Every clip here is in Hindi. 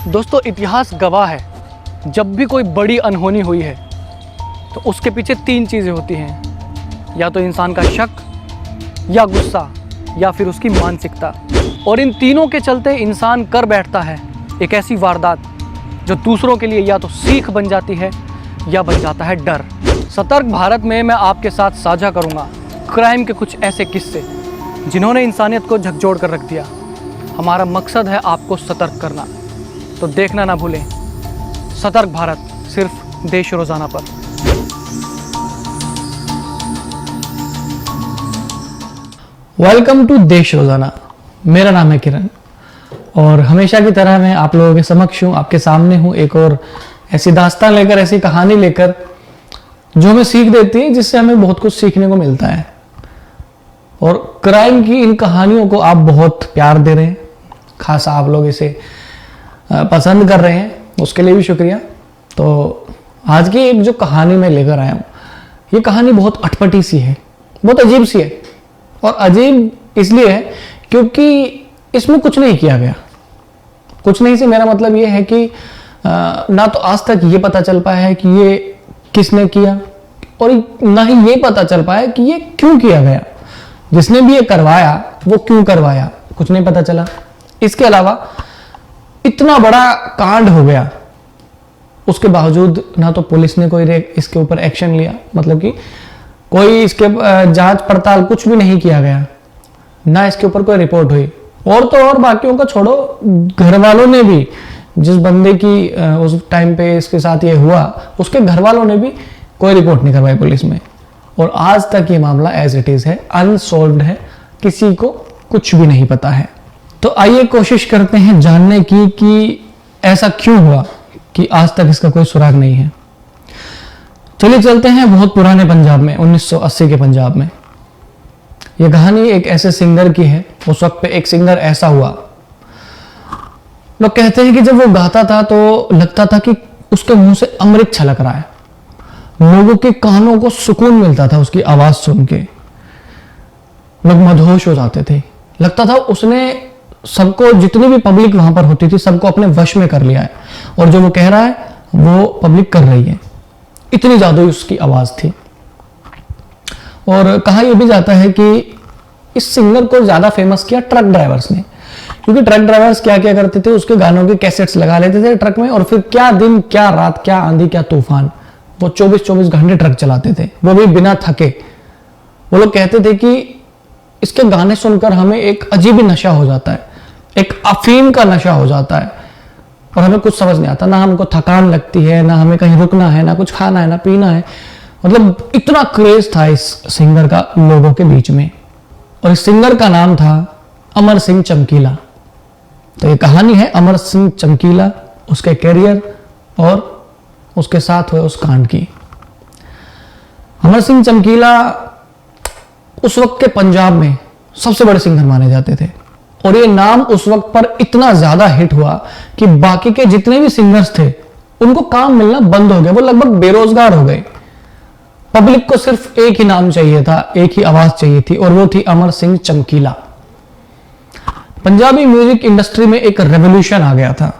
दोस्तों, इतिहास गवाह है, जब भी कोई बड़ी अनहोनी हुई है तो उसके पीछे तीन चीज़ें होती हैं, या तो इंसान का शक, या गुस्सा, या फिर उसकी मानसिकता। और इन तीनों के चलते इंसान कर बैठता है एक ऐसी वारदात जो दूसरों के लिए या तो सीख बन जाती है या बन जाता है डर। सतर्क भारत में मैं आपके साथ साझा करूंगा क्राइम के कुछ ऐसे किस्से जिन्होंने इंसानियत को झकझोर कर रख दिया। हमारा मकसद है आपको सतर्क करना, तो देखना ना भूलें सतर्क भारत, सिर्फ देश रोजाना पर। वेलकम टू देश रोजाना। मेरा नाम है किरण और हमेशा की तरह मैं आप लोगों के समक्ष हूँ, आपके सामने हूँ, एक और ऐसी दास्तान लेकर, ऐसी कहानी लेकर जो हमें सीख देती है, जिससे हमें बहुत कुछ सीखने को मिलता है। और क्राइम की इन कहानियों को आप बहुत प्यार दे रहे हैं, खासा आप लोग इसे पसंद कर रहे हैं, उसके लिए भी शुक्रिया। तो आज की एक जो कहानी मैं लेकर आया हूँ, ये कहानी बहुत अटपटी सी है, बहुत अजीब सी है। और अजीब इसलिए है क्योंकि इसमें कुछ नहीं किया गया। कुछ नहीं से मेरा मतलब ये है कि ना तो आज तक ये पता चल पाया है कि ये किसने किया, और ना ही ये पता चल पाया कि ये क्यों किया गया। जिसने भी ये करवाया वो क्यों करवाया, कुछ नहीं पता चला। इसके अलावा इतना बड़ा कांड हो गया, उसके बावजूद ना तो पुलिस ने कोई इसके ऊपर एक्शन लिया, मतलब कि कोई इसके जांच पड़ताल कुछ भी नहीं किया गया, ना इसके ऊपर कोई रिपोर्ट हुई। और तो और बाकियों का छोड़ो, घर वालों ने भी, जिस बंदे की उस टाइम पे इसके साथ ये हुआ, उसके घर वालों ने भी कोई रिपोर्ट नहीं करवाई पुलिस में। और आज तक ये मामला एज इट इज है, अनसॉल्व्ड है, किसी को कुछ भी नहीं पता है। तो आइए कोशिश करते हैं जानने की कि ऐसा क्यों हुआ कि आज तक इसका कोई सुराग नहीं है। चलिए चलते हैं बहुत पुराने पंजाब में, 1980 के पंजाब में। यह कहानी एक ऐसे सिंगर की है। उस वक्त पे एक सिंगर ऐसा हुआ, लोग कहते हैं कि जब वो गाता था तो लगता था कि उसके मुंह से अमृत छलक रहा है, लोगों के कानों को सुकून मिलता था उसकी आवाज सुन के, लोग मदहोश हो जाते थे। लगता था उसने सबको, जितनी भी पब्लिक वहां पर होती थी, सबको अपने वश में कर लिया है, और जो वो कह रहा है वो पब्लिक कर रही है। इतनी जादुई उसकी आवाज थी। और कहा यह भी जाता है कि इस सिंगर को ज्यादा फेमस किया ट्रक ड्राइवर्स ने, क्योंकि ट्रक ड्राइवर्स क्या क्या करते थे, उसके गानों के कैसेट्स लगा लेते थे ट्रक में, और फिर क्या दिन क्या रात, क्या आंधी क्या तूफान, वो 24-24 घंटे ट्रक चलाते थे, वो भी बिना थके। वो लोग कहते थे कि इसके गाने सुनकर हमें एक अजीब ही नशा हो जाता है, एक अफीम का नशा हो जाता है, और हमें कुछ समझ नहीं आता, ना हमको थकान लगती है, ना हमें कहीं रुकना है, ना कुछ खाना है, ना पीना है। मतलब इतना क्रेज था इस सिंगर का लोगों के बीच में। और इस सिंगर का नाम था अमर सिंह चमकीला। तो ये कहानी है अमर सिंह चमकीला, उसके कैरियर और उसके साथ हुए उस कांड की। अमर सिंह चमकीला उस वक्त के पंजाब में सबसे बड़े सिंगर माने जाते थे, और ये नाम उस वक्त पर इतना ज्यादा हिट हुआ कि बाकी के जितने भी सिंगर्स थे उनको काम मिलना बंद हो गया, वो लगभग बेरोजगार हो गए। पब्लिक को सिर्फ एक ही नाम चाहिए था, एक ही आवाज चाहिए थी, और वो थी अमर सिंह चमकीला। पंजाबी म्यूजिक इंडस्ट्री में एक रेवोल्यूशन आ गया था।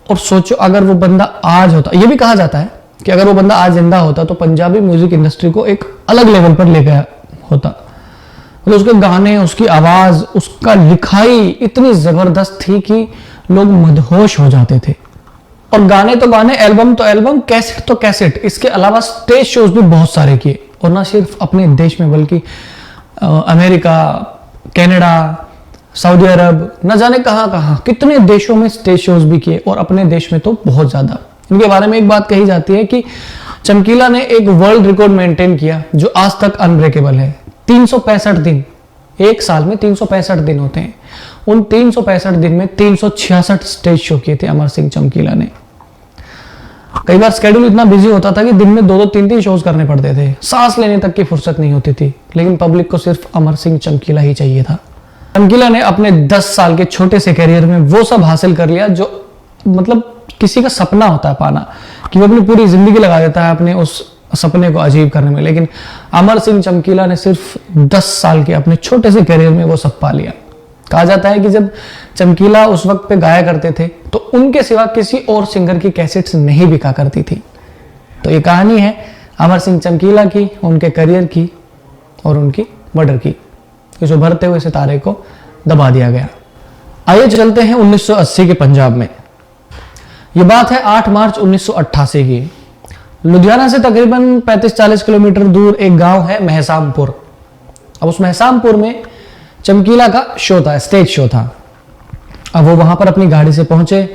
और सोचो, अगर वो बंदा आज होता, ये भी कहा जाता है कि अगर वो बंदा आज जिंदा होता तो पंजाबी म्यूजिक इंडस्ट्री को एक अलग लेवल पर ले गया होता। मतलब उसके गाने, उसकी आवाज, उसका लिखाई इतनी जबरदस्त थी कि लोग मदहोश हो जाते थे। और गाने तो गाने, एल्बम तो एल्बम, कैसेट तो कैसेट, इसके अलावा स्टेज शोज भी बहुत सारे किए, और ना सिर्फ अपने देश में बल्कि अमेरिका, कनाडा, सऊदी अरब, न जाने कहां कहां, कितने देशों में स्टेज शोज भी किए, और अपने देश में तो बहुत ज्यादा। इनके बारे में एक बात कही जाती है कि चमकीला ने एक वर्ल्ड रिकॉर्ड मेंटेन किया जो आज तक अनब्रेकेबल है। 365 दिन, एक साल में 365 दिन होते हैं, उन 365 दिन में 366 स्टेज शो किए थे अमर सिंह चमकीला ने। कई बार स्केड्यूल इतना बिजी होता था कि दिन में 2-2, 3-3 शोज करने पड़ते थे, सांस लेने तक की फुर्सत नहीं होती थी, लेकिन पब्लिक को सिर्फ अमर सिंह चमकीला ही चाहिए था। चमकीला ने अपने 10 साल के छोटे से करियर में वो सब हासिल कर लिया जो मतलब किसी का सपना होता है पाना, कि वो अपनी पूरी जिंदगी लगा देता है अपने उस सपने को अचीव करने में। लेकिन अमर सिंह चमकीला ने सिर्फ 10 साल के अपने छोटे से करियर में वो सब पा लिया। कहा जाता है कि जब चमकीला उस वक्त पे गाया करते थे तो उनके सिवा किसी और सिंगर की कैसेट्स नहीं बिका करती थी। तो ये कहानी है अमर सिंह चमकीला की, उनके करियर की और उनकी मर्डर की। इस उभरते हुए सितारे को दबा दिया गया। आइए चलते हैं 1980 के पंजाब में। ये बात है 8 मार्च 1988 की। लुधियाना से तकरीबन 35-40 किलोमीटर दूर एक गांव है महसामपुर। अब उस महसामपुर में चमकीला का शो था, स्टेज शो था। अब वो वहां पर अपनी गाड़ी से पहुंचे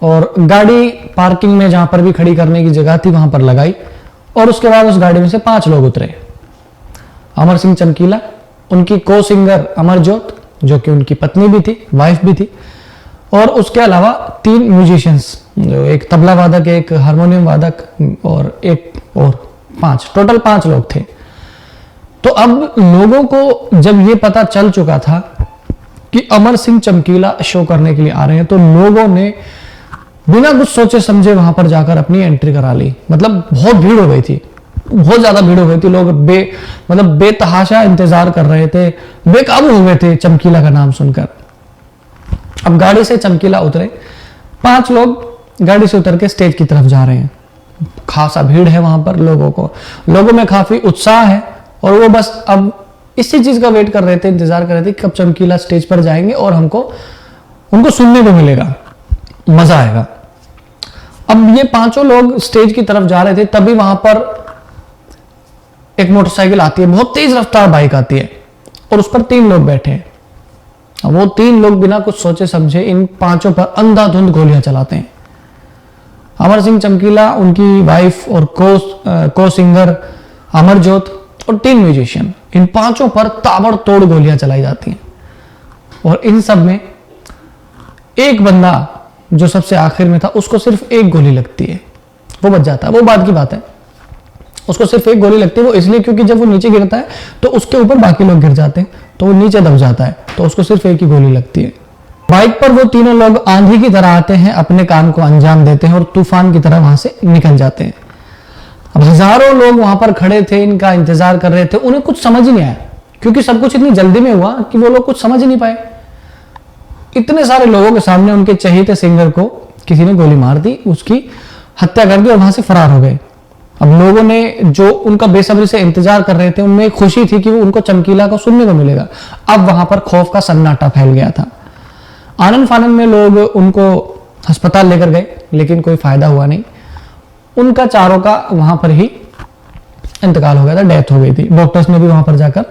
और गाड़ी पार्किंग में जहां पर भी खड़ी करने की जगह थी वहां पर लगाई और उसके बाद उस गाड़ी में से 5 लोग उतरे। अमर सिंह चमकीला, उनकी को सिंगर अमरजोत जो कि उनकी पत्नी भी थी, वाइफ भी थी, और उसके अलावा 3 म्यूजिशियंस, जो एक तबला वादक, एक हारमोनियम वादक और एक और 5, टोटल 5 लोग थे। तो अब लोगों को जब ये पता चल चुका था कि अमर सिंह चमकीला शो करने के लिए आ रहे हैं तो लोगों ने बिना कुछ सोचे समझे वहां पर जाकर अपनी एंट्री करा ली। मतलब बहुत भीड़ हो गई थी, बहुत ज्यादा भीड़ हो गई थी। लोग बेतहाशा इंतजार कर रहे थे, बेकाबू हो गए थे चमकीला का नाम सुनकर। अब गाड़ी से चमकीला उतरे, 5 लोग गाड़ी से उतर के स्टेज की तरफ जा रहे हैं। खासा भीड़ है वहां पर, लोगों में काफी उत्साह है और वो बस अब इसी चीज का वेट कर रहे थे, इंतजार कर रहे थे कि कब चमकीला स्टेज पर जाएंगे और उनको सुनने को मिलेगा, मजा आएगा। अब ये 5 लोग स्टेज की तरफ जा रहे थे, तभी वहां पर एक मोटरसाइकिल आती है, बहुत तेज रफ्तार बाइक आती है और उस पर 3 लोग बैठे हैं। अब वो 3 लोग बिना कुछ सोचे समझे इन 5 पर अंधाधुंध गोलियां चलाते हैं। अमर सिंह चमकीला, उनकी वाइफ और को सिंगर अमरजोत और 3 म्यूजिशियन, इन 5 पर ताबड़तोड़ गोलियां चलाई जाती हैं। और इन सब में एक बंदा जो सबसे आखिर में था, उसको सिर्फ 1 गोली लगती है, वो बच जाता है। वो बात की बात है, उसको सिर्फ 1 गोली लगती है। वो इसलिए क्योंकि जब वो नीचे गिरता है तो उसके ऊपर बाकी लोग गिर जाते हैं, तो वो नीचे दब जाता है, तो उसको सिर्फ 1 ही गोली लगती है। बाइक पर वो तीनों लोग आंधी की तरह आते हैं, अपने काम को अंजाम देते हैं और तूफान की तरह वहां से निकल जाते हैं। अब हजारों लोग वहां पर खड़े थे, इनका इंतजार कर रहे थे। उन्हें कुछ समझ नहीं आया क्योंकि सब कुछ इतनी जल्दी में हुआ कि वो लोग कुछ समझ नहीं पाए। इतने सारे लोगों के सामने उनके चहेते सिंगर को किसी ने गोली मार दी, उसकी हत्या कर दी और वहां से फरार हो गए। अब लोगों ने जो उनका बेसब्री से इंतजार कर रहे थे, उनमें खुशी थी कि वो उनको चमकीला को सुनने को मिलेगा। अब वहां पर खौफ का सन्नाटा फैल गया था। आनंद फानंद में लोग उनको अस्पताल लेकर गए, लेकिन कोई फायदा हुआ नहीं। उनका चारों का वहां पर ही इंतकाल हो गया था, डेथ हो गई थी। डॉक्टर्स ने भी वहां पर जाकर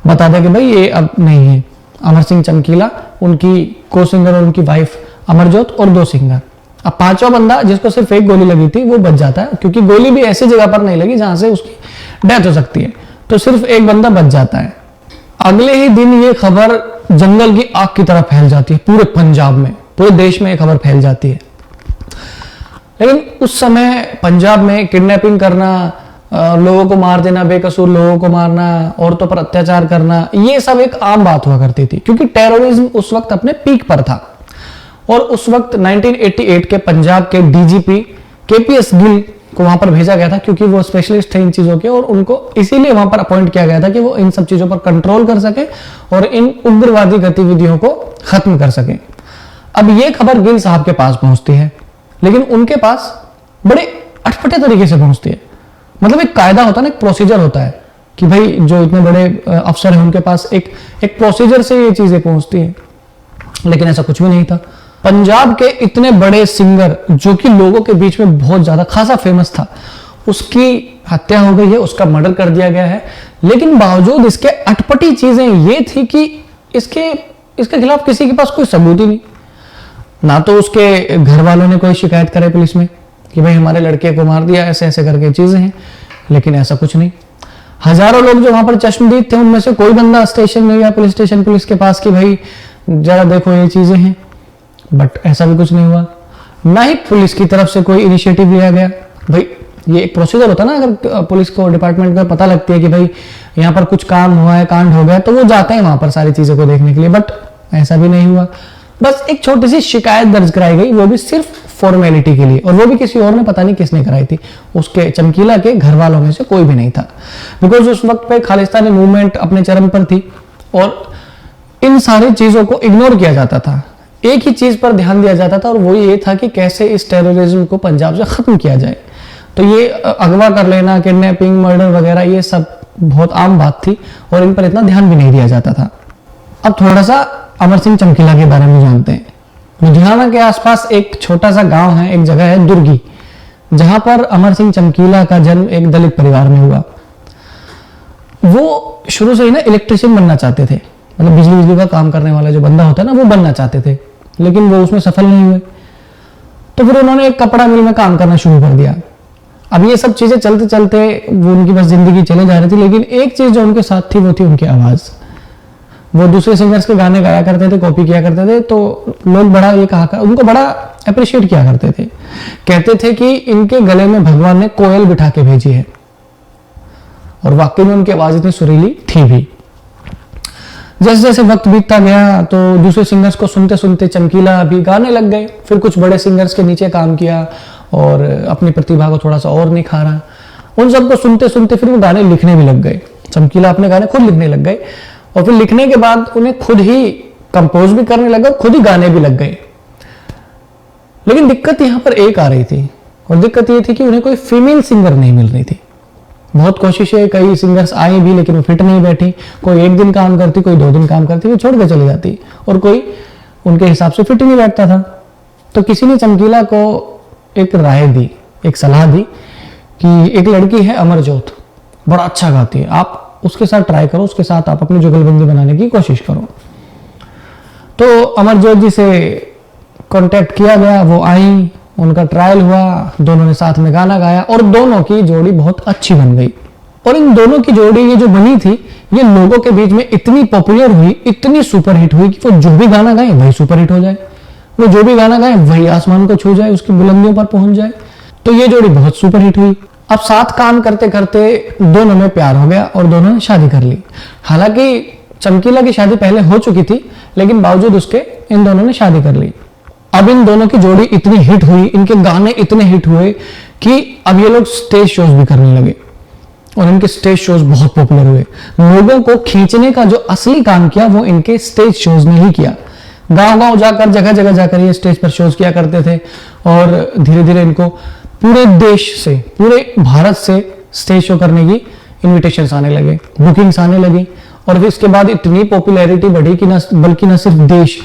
बता दिया कि भाई ये अब नहीं है। अमर सिंह चमकीला, उनकी को सिंगर और उनकी वाइफ अमरजोत और 2 सिंगर। अब 5वां बंदा जिसको सिर्फ 1 गोली लगी थी वो बच जाता है, क्योंकि गोली भी ऐसी जगह पर नहीं लगी जहां से उसकी डेथ हो सकती है, तो सिर्फ 1 बंदा बच जाता है। अगले ही दिन ये खबर जंगल की आग की तरह फैल जाती है, पूरे पंजाब में, पूरे देश में ये खबर फैल जाती है। लेकिन उस समय पंजाब में किडनैपिंग करना, लोगों को मार देना, बेकसूर लोगों को मारना, औरतों पर अत्याचार करना, ये सब एक आम बात हुआ करती थी, क्योंकि टेररिज्म उस वक्त अपने पीक पर था। और उस वक्त 1988 के पंजाब के डीजीपी केपीएस गिल को वहां पर भेजा गया था, क्योंकि वो स्पेशलिस्ट थे इन चीजों के, और उनको इसीलिए वहां पर अपॉइंट किया गया था कि वो इन सब चीजों पर कंट्रोल कर सके और इन उग्रवादी गतिविधियों को खत्म कर सके। अब ये खबर गिल साहब के पास पहुंचती है, लेकिन उनके पास बड़े अटपटे तरीके से पहुंचती है। मतलब एक कायदा होता है ना, एक प्रोसीजर होता है कि भाई जो इतने बड़े अफसर हैं उनके पास एक प्रोसीजर से ये चीजें पहुंचती हैं, लेकिन ऐसा कुछ भी नहीं था। पंजाब के इतने बड़े सिंगर जो कि लोगों के बीच में बहुत ज्यादा खासा फेमस था, उसकी हत्या हो गई है, उसका मर्डर कर दिया गया है। लेकिन बावजूद इसके अटपटी चीजें ये थी कि इसके खिलाफ किसी के पास कोई सबूत ही नहीं। ना तो उसके घर वालों ने कोई शिकायत करे पुलिस में कि भाई हमारे लड़के को मार दिया, ऐसे ऐसे करके चीजें हैं, लेकिन ऐसा कुछ नहीं। हजारों लोग जो वहां पर चश्मदीद थे, उनमें से कोई बंदा स्टेशन में या पुलिस स्टेशन पुलिस के पास कि भाई जरा देखो ये चीजें हैं, बट ऐसा भी कुछ नहीं हुआ। ना ही पुलिस की तरफ से कोई इनिशिएटिव लिया गया। भाई ये एक प्रोसीजर होता है ना, अगर पुलिस को डिपार्टमेंट को पता लगती है कि भाई यहाँ पर कुछ काम हुआ है, कांड हो गया, तो वो जाते हैं वहां पर सारी चीजों को देखने के लिए, बट ऐसा भी नहीं हुआ। बस एक छोटी सी शिकायत दर्ज कराई गई, वो भी सिर्फ फॉर्मेलिटी के लिए, और वो भी किसी और ने, पता नहीं किसने कराई थी, उसके चमकीला के घर वालों में से कोई भी नहीं था। बिकॉज उस वक्त पे खालिस्तानी मूवमेंट अपने चरम पर थी और इन सारी चीजों को इग्नोर किया जाता था। एक ही चीज पर ध्यान दिया जाता था और वो ये था कि कैसे इस टेररिज्म को पंजाब से खत्म किया जाए। तो ये अगवा कर लेना, किडनैपिंग, मर्डर वगैरह ये सब बहुत आम बात थी और इन पर इतना ध्यान भी नहीं दिया जाता था। अब थोड़ा सा अमर सिंह चमकीला के बारे में जानते हैं। लुधियाना के आसपास एक छोटा सा गांव है, एक जगह है दुर्गी, जहां पर अमर सिंह चमकीला का जन्म एक दलित परिवार में हुआ। वो शुरू से ही ना इलेक्ट्रिशियन बनना चाहते थे, मतलब बिजली का काम करने वाला जो बंदा होता है ना, वो बनना चाहते थे, लेकिन वो उसमें सफल नहीं हुए। तो फिर उन्होंने एक कपड़ा मिल में काम करना शुरू कर दिया। अब ये सब चीजें चलते चलते वो उनकी बस जिंदगी चले जा रही थी, लेकिन एक चीज जो उनके साथ थी वो थी उनकी आवाज। वो दूसरे सिंगर्स के गाने गाया करते थे, कॉपी किया करते थे, तो लोग बड़ा ये कहा, उनको बड़ा अप्रिशिएट किया करते थे। कहते थे कि इनके गले में भगवान ने कोयल बिठा के भेजी है, और वाकई में उनकी आवाज इतनी सुरीली थी भी। जैसे जैसे वक्त बीतता गया तो दूसरे सिंगर्स को सुनते सुनते चमकीला भी गाने लग गए। फिर कुछ बड़े सिंगर्स के नीचे काम किया और अपनी प्रतिभा को थोड़ा सा और निखारा। उन सबको सुनते सुनते फिर वो गाने लिखने भी लग गए। चमकीला अपने गाने खुद लिखने लग गए और फिर लिखने के बाद उन्हें खुद ही कंपोज भी करने लगे और खुद ही गाने भी लग गए। लेकिन दिक्कत यहां पर एक आ रही थी, और दिक्कत ये थी कि उन्हें कोई फीमेल सिंगर नहीं मिल रही थी। बहुत कोशिशें, कई सिंगर्स आई भी, लेकिन वो फिट नहीं बैठी। कोई एक दिन काम करती, कोई 2 दिन काम करती, वो छोड़ के चली जाती, और कोई उनके हिसाब से फिट ही नहीं बैठता था। तो किसी ने चमकीला को एक राय दी, एक सलाह दी कि एक लड़की है अमरजोत, बड़ा अच्छा गाती है, आप उसके साथ ट्राई करो, उसके साथ आप अपनी जुगलबंदी बनाने की कोशिश करो। तो अमरजोत जी से कांटेक्ट किया गया, वो आई, उनका ट्रायल हुआ, दोनों ने साथ में गाना गाया और दोनों की जोड़ी बहुत अच्छी बन गई। और इन दोनों की जोड़ी ये जो बनी थी, ये लोगों के बीच में इतनी पॉपुलर हुई, इतनी सुपरहिट हुई कि वो जो भी गाना गाए वही सुपरहिट हो जाए, वो जो भी गाना गाए वही आसमान को छू जाए, उसकी बुलंदियों पर पहुंच जाए। तो ये जोड़ी बहुत सुपरहिट हुई। अब साथ काम करते करते दोनों में प्यार हो गया और दोनों ने शादी कर ली। हालांकि चमकीला की शादी पहले हो चुकी थी, लेकिन बावजूद उसके इन दोनों ने शादी कर ली। अब इन दोनों की जोड़ी इतनी हिट हुई, इनके गाने इतने हिट हुए कि अब ये लोग स्टेज शोज भी करने लगे और इनके स्टेज शोज बहुत पॉपुलर हुए। लोगों को खींचने का जो असली काम किया वो इनके स्टेज शोज ने ही किया। गांव-गांव जाकर, जगह जगह जाकर ये स्टेज पर शोज किया करते थे और धीरे धीरे इनको पूरे देश से, पूरे भारत से स्टेज शो करने की इन्विटेशंस आने लगे, बुकिंग्स आने लगी। और फिर इसके बाद इतनी पॉपुलैरिटी बढ़ी कि न सिर्फ देश,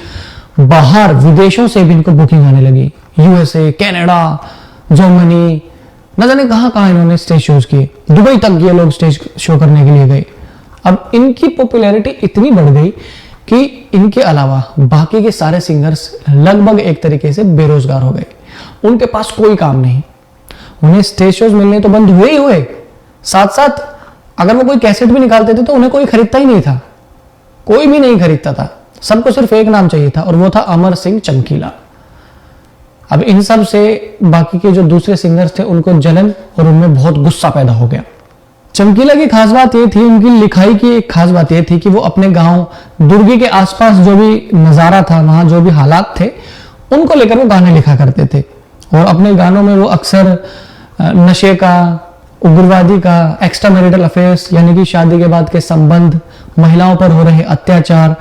बाहर विदेशों से भी इनको बुकिंग आने लगी। यूएसए, कनाडा, जर्मनी, न जाने कहां कहां इन्होंने स्टेज शोज किए। दुबई तक ये लोग स्टेज शो करने के लिए गए। अब इनकी पॉपुलैरिटी इतनी बढ़ गई कि इनके अलावा बाकी के सारे सिंगर्स लगभग एक तरीके से बेरोजगार हो गए। उनके पास कोई काम नहीं, उन्हें स्टेज शोज मिलने तो बंद हुए ही हुए, साथ साथ अगर वो कोई कैसेट भी निकालते थे तो उन्हें कोई खरीदता ही नहीं था, कोई भी नहीं खरीदता था। सबको सिर्फ एक नाम चाहिए था और वो था अमर सिंह चमकीला। अब इन सब से बाकी के जो दूसरे सिंगर्स थे उनको जलन और उनमें बहुत गुस्सा पैदा हो गया। चमकीला की खास बात ये थी, उनकी लिखाई की एक खास बात ये थी कि वो अपने गांव दुर्गी के आसपास जो भी नजारा था, वहां जो भी हालात थे, उनको लेकर वो गाने लिखा करते थे। और अपने गानों में वो अक्सर नशे का, उग्रवादी का, एक्स्ट्रा मैरिटल अफेयर्स यानी कि शादी के बाद के संबंध, महिलाओं पर हो रहे अत्याचार,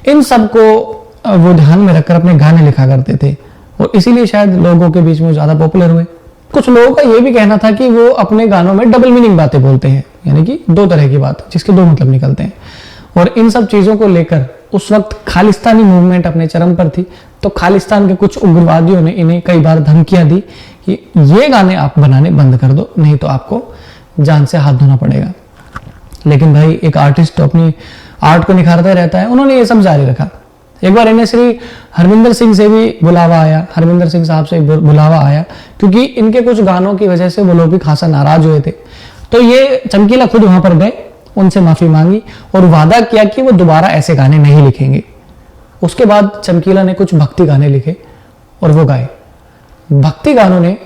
इन सब को वो ध्यान में रखकर अपने गाने लिखा करते थे और इसीलिए शायद लोगों के बीच में ज्यादा पॉपुलर हुए। कुछ लोगों का यह भी कहना था कि वो अपने गानों में डबल मीनिंग बातें बोलते हैं, यानी कि 2 तरह की बात जिसके 2 मतलब निकलते हैं। और इन सब चीजों को लेकर उस वक्त खालिस्तानी मूवमेंट अपने चरम पर थी, तो खालिस्तान के कुछ उग्रवादियों ने इन्हें कई बार धमकियां दी कि ये गाने आप बनाने बंद कर दो, नहीं तो आपको जान से हाथ धोना पड़ेगा। लेकिन भाई एक आर्टिस्ट तो अपनी आर्ट को निखारता रहता है, उन्होंने ये सब जारी रखा। एक बार इन्हें श्री हरविंदर सिंह से भी बुलावा आया, हरविंदर सिंह साहब से बुलावा आया, क्योंकि इनके कुछ गानों की वजह से वो लोग भी खासा नाराज हुए थे। तो ये चमकीला खुद वहां पर गए, उनसे माफी मांगी और वादा किया कि वो दोबारा ऐसे गाने नहीं लिखेंगे। उसके बाद चमकीला ने कुछ भक्ति गाने लिखे और वो गाए। भक्ति गानों ने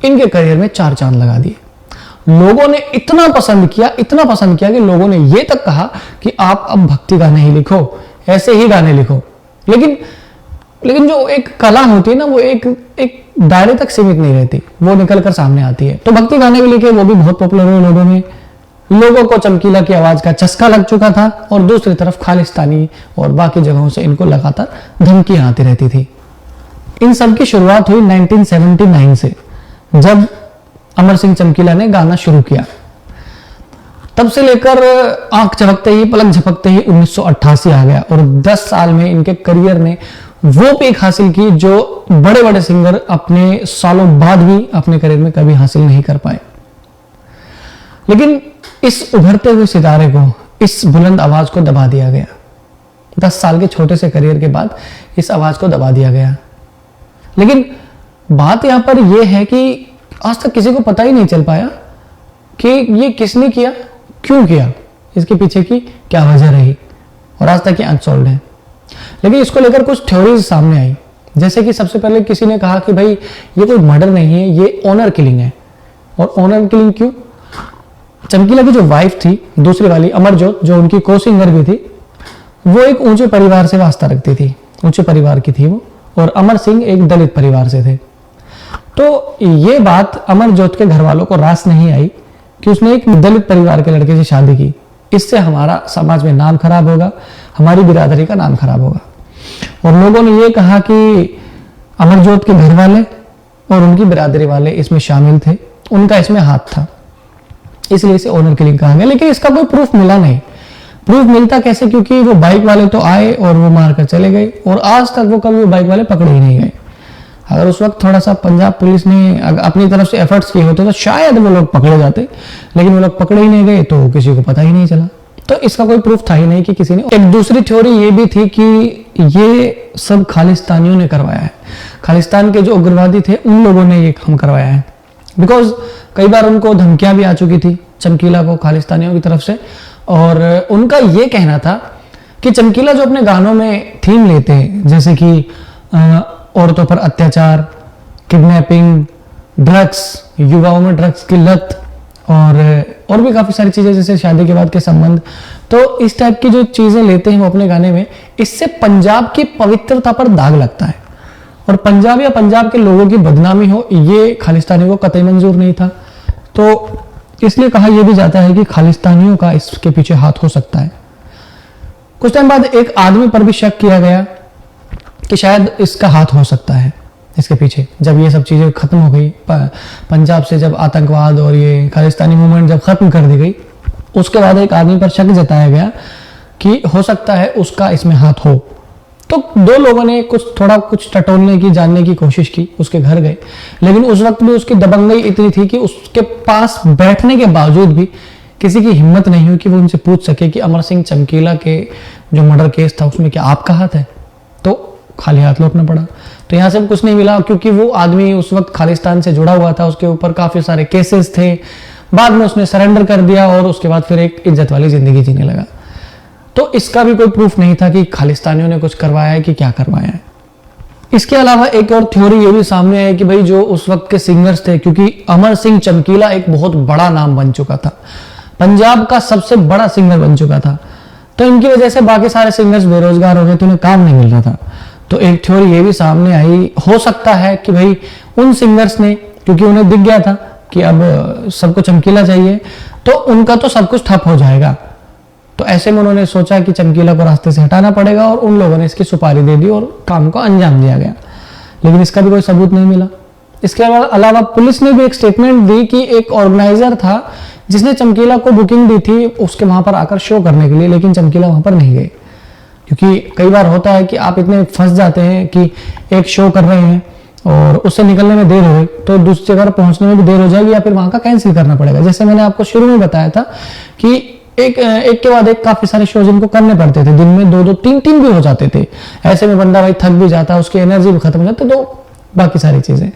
इनके करियर में 4 चांद लगा दिए। लोगों ने इतना पसंद किया कि लोगों ने ये तक कहा कि आप अब भक्ति गाने ही लिखो, ऐसे ही गाने लिखो। लेकिन जो एक कला होती है ना, वो एक दायरे तक सीमित नहीं रहती, वो निकल कर सामने आती है। तो भक्ति गाने भी लिखे, वो भी बहुत पॉपुलर हुए लोगों में। लोगों को चमकीला की आवाज का चस्का लग चुका था और दूसरी तरफ खालिस्तानी और बाकी जगहों से इनको लगातार धमकियां आती रहती थी। इन सब की शुरुआत हुई 1979 से, जब अमर सिंह चमकीला ने गाना शुरू किया। तब से लेकर आंख झपकते ही, पलक झपकते ही 1988 आ गया और 10 साल में इनके करियर ने वो पीक हासिल की जो बड़े बड़े सिंगर अपने सालों बाद भी अपने करियर में कभी हासिल नहीं कर पाए। लेकिन इस उभरते हुए सितारे को, इस बुलंद आवाज को दबा दिया गया। 10 साल के छोटे से करियर के बाद इस आवाज को दबा दिया गया। लेकिन बात यहां पर यह है कि आज तक किसी को पता ही नहीं चल पाया कि ये किसने किया, क्यों किया, इसके पीछे की क्या वजह रही, और आज तक ये अनसॉल्व्ड है। लेकिन इसको लेकर कुछ थ्योरीज सामने आई। जैसे कि सबसे पहले किसी ने कहा कि भाई ये कोई मर्डर नहीं है, ये ऑनर किलिंग है। और ऑनर किलिंग क्यों? चमकीला की जो वाइफ थी दूसरी वाली अमरजोत, जो उनकी को सिंगर भी थी, वो एक ऊंचे परिवार से वास्ता रखती थी, ऊंचे परिवार की थी वो, और अमर सिंह एक दलित परिवार से थे। तो ये बात अमरजोत के घर वालों को रास नहीं आई कि उसने एक दलित परिवार के लड़के से शादी की, इससे हमारा समाज में नाम खराब होगा, हमारी बिरादरी का नाम खराब होगा। और लोगों ने ये कहा कि अमरजोत के घर वाले और उनकी बिरादरी वाले इसमें शामिल थे, उनका इसमें हाथ था, इसलिए इसे ऑनर किलिंग कहा गया। लेकिन इसका कोई प्रूफ मिला नहीं। प्रूफ मिलता कैसे? क्योंकि वो बाइक वाले तो आए और वो मारकर चले गए, और आज तक वो कभी वो बाइक वाले पकड़े ही नहीं गए। अगर उस वक्त थोड़ा सा पंजाब पुलिस ने अपनी तरफ से एफर्ट्स किए होते तो शायद वो लोग पकड़े जाते, लेकिन वो लोग पकड़े ही नहीं गए, तो किसी को पता ही नहीं चला। तो इसका कोई प्रूफ था ही नहीं कि किसी ने। एक दूसरी थ्योरी ये भी थी कि ये सब खालिस्तानियों ने करवाया है, खालिस्तान के जो उग्रवादी थे उन लोगों ने ये काम करवाया है। बिकॉज कई बार उनको धमकियां भी आ चुकी थी चमकीला को खालिस्तानियों की तरफ से, और उनका ये कहना था कि चमकीला जो अपने गानों में थीम लेते हैं, जैसे कि औरतों पर अत्याचार, किडनैपिंग, ड्रग्स, युवाओं में ड्रग्स की लत, और भी काफी सारी चीजें जैसे शादी के बाद के संबंध, तो इस टाइप की जो चीजें लेते हैं वो अपने गाने में, इससे पंजाब की पवित्रता पर दाग लगता है, और पंजाब या पंजाब के लोगों की बदनामी हो, ये खालिस्तानियों को कतई मंजूर नहीं था। तो इसलिए कहा यह भी जाता है कि खालिस्तानियों का इसके पीछे हाथ हो सकता है। कुछ टाइम बाद एक आदमी पर भी शक किया गया कि शायद इसका हाथ हो सकता है इसके पीछे। जब ये सब चीजें खत्म हो गई, पंजाब से जब आतंकवाद और ये खालिस्तानी मूवमेंट जब खत्म कर दी गई, उसके बाद एक आदमी पर शक जताया गया कि हो सकता है उसका इसमें हाथ हो। तो दो लोगों ने कुछ टटोलने की, जानने की कोशिश की, उसके घर गए, लेकिन उस वक्त भी उसकी दबंगई इतनी थी कि उसके पास बैठने के बावजूद भी किसी की हिम्मत नहीं हुई कि वो उनसे पूछ सके कि अमर सिंह चमकीला के जो मर्डर केस था उसमें क्या आपका हाथ है? तो खाली हाथ लौटना पड़ा। तो यहां से कुछ नहीं मिला, क्योंकि वो आदमी उस वक्त खालिस्तान से जुड़ा हुआ था, उसके ऊपर काफी सारे केसेस थे। बाद में उसने सरेंडर कर दिया और उसके बाद फिर एक इज्जत वाली जिंदगी जीने लगा। तो इसका भी कोई प्रूफ नहीं था कि खालिस्तानियों ने कुछ करवाया है कि क्या करवाया है। इसके अलावा एक और थ्योरी ये भी सामने है कि भाई जो उस वक्त के सिंगर्स थे, क्योंकि अमर सिंह चमकीला एक बहुत बड़ा नाम बन चुका था, पंजाब का सबसे बड़ा सिंगर बन चुका था, तो इनकी वजह से बाकी सारे सिंगर्स बेरोजगार हो गए, तो उन्हें काम नहीं मिल रहा था। तो एक थ्योरी ये भी सामने आई, हो सकता है कि भाई उन सिंगर्स ने, क्योंकि उन्हें दिख गया था कि अब सबको चमकीला चाहिए, तो उनका तो सब कुछ ठप हो जाएगा, तो ऐसे में उन्होंने सोचा कि चमकीला को रास्ते से हटाना पड़ेगा, और उन लोगों ने इसकी सुपारी दे दी और काम को अंजाम दिया गया। लेकिन इसका भी कोई सबूत नहीं मिला। इसके अलावा पुलिस ने भी एक स्टेटमेंट दी कि एक ऑर्गेनाइजर था जिसने चमकीला को बुकिंग दी थी उसके वहां पर आकर शो करने के लिए, लेकिन चमकीला वहां पर नहीं गए। क्योंकि कई बार होता है कि आप इतने फंस जाते हैं कि एक शो कर रहे हैं और उससे निकलने में देर हो गई, तो दूसरी जगह पहुंचने में भी देर हो जाएगी, या फिर वहां का कैंसिल करना पड़ेगा। जैसे मैंने आपको शुरू में बताया था कि एक के बाद एक काफी सारे शोज इनको करने पड़ते थे, दिन में 2-2, 3-3 भी हो जाते थे। ऐसे में बंदा भाई थक भी जाता, उसकी एनर्जी भी खत्म हो जाती, तो बाकी सारी चीजें।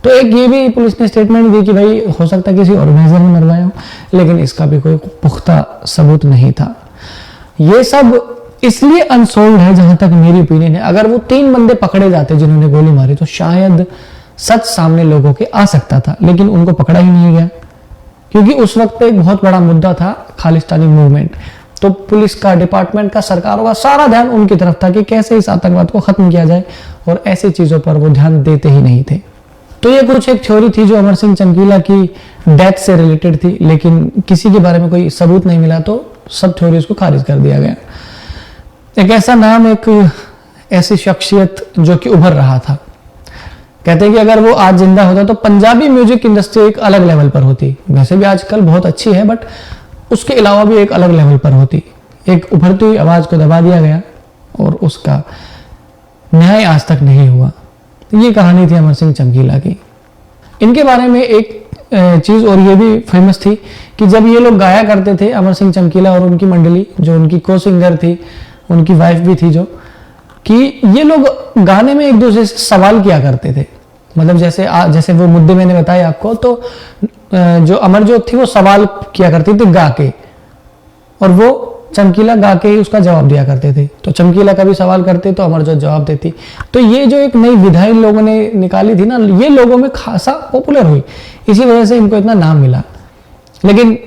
तो एक ये भी पुलिस ने स्टेटमेंट दी कि भाई हो सकता है किसी ऑर्गेनाइजर ने मरवाया हो, लेकिन इसका भी कोई पुख्ता सबूत नहीं था। ये सब इसलिए अनसोल्ड है जहां तक मेरी ओपिनियन है। अगर वो 3 बंदे पकड़े जाते जिन्होंने गोली मारी, तो शायद सच सामने लोगों के आ सकता था, लेकिन उनको पकड़ा ही नहीं गया, क्योंकि उस वक्त एक बहुत बड़ा मुद्दा था खालिस्तानी मूवमेंट। तो पुलिस का, डिपार्टमेंट का, सरकारों का सारा ध्यान उनकी तरफ था कि कैसे इस आतंकवाद को खत्म किया जाए, और ऐसी चीजों पर वो ध्यान देते ही नहीं थे। तो ये कुछ एक थ्योरी थी जो अमर सिंह चमकीला की डेथ से रिलेटेड थी, लेकिन किसी के बारे में कोई सबूत नहीं मिला तो सब थ्योरीज को खारिज कर दिया गया। एक ऐसा नाम, एक ऐसी शख्सियत जो कि उभर रहा था। कहते हैं कि अगर वो आज जिंदा होता तो पंजाबी म्यूजिक इंडस्ट्री एक अलग लेवल पर होती। वैसे भी आजकल बहुत अच्छी है, बट उसके अलावा भी एक अलग लेवल पर होती। एक उभरती हुई आवाज को दबा दिया गया और उसका न्याय आज तक नहीं हुआ। तो ये कहानी थी अमर सिंह चमकीला की। इनके बारे में एक चीज और ये भी फेमस थी कि जब ये लोग गाया करते थे, अमर सिंह चमकीला और उनकी मंडली, जो उनकी को सिंगर थी, उनकी वाइफ भी थी, जो कि ये लोग गाने में एक दूसरे से सवाल किया करते थे। मतलब जैसे वो मुद्दे मैंने बताए आपको, तो जो अमरजोत थी वो सवाल किया करती थी गा के, और वो चमकीला गा के ही उसका जवाब दिया करते थे। तो चमकीला कभी सवाल करते तो अमरजोत जवाब देती। तो ये जो एक नई विधा इन लोगों ने निकाली थी ना, ये लोगों में खासा पॉपुलर हुई, इसी वजह से इनको इतना नाम मिला। लेकिन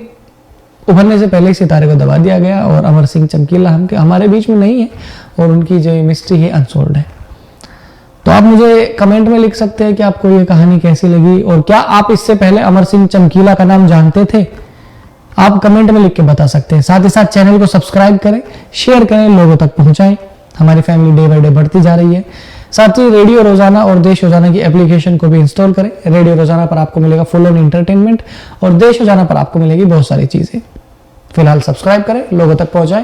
उभरने से पहले ही सितारे को दबा दिया गया और अमर सिंह चमकीला हमारे बीच में नहीं है, और उनकी जो मिस्ट्री है अनसोल्ड है। तो आप मुझे कमेंट में लिख सकते हैं कि आपको ये कहानी कैसी लगी, और क्या आप इससे पहले अमर सिंह चमकीला का नाम जानते थे? आप कमेंट में लिख के बता सकते हैं। साथ ही साथ चैनल को सब्सक्राइब करें, शेयर करें, लोगों तक पहुंचाएं। हमारी फैमिली डे बाय डे बढ़ती जा रही है। साथ ही रेडियो रोजाना और देश रोजाना की एप्लीकेशन को भी इंस्टॉल करें। रेडियो रोजाना पर आपको मिलेगा फुल ऑन एंटरटेनमेंट, और देश रोजाना पर आपको मिलेगी बहुत सारी चीजें। फिलहाल सब्सक्राइब करें, लोगों तक पहुंचाएं।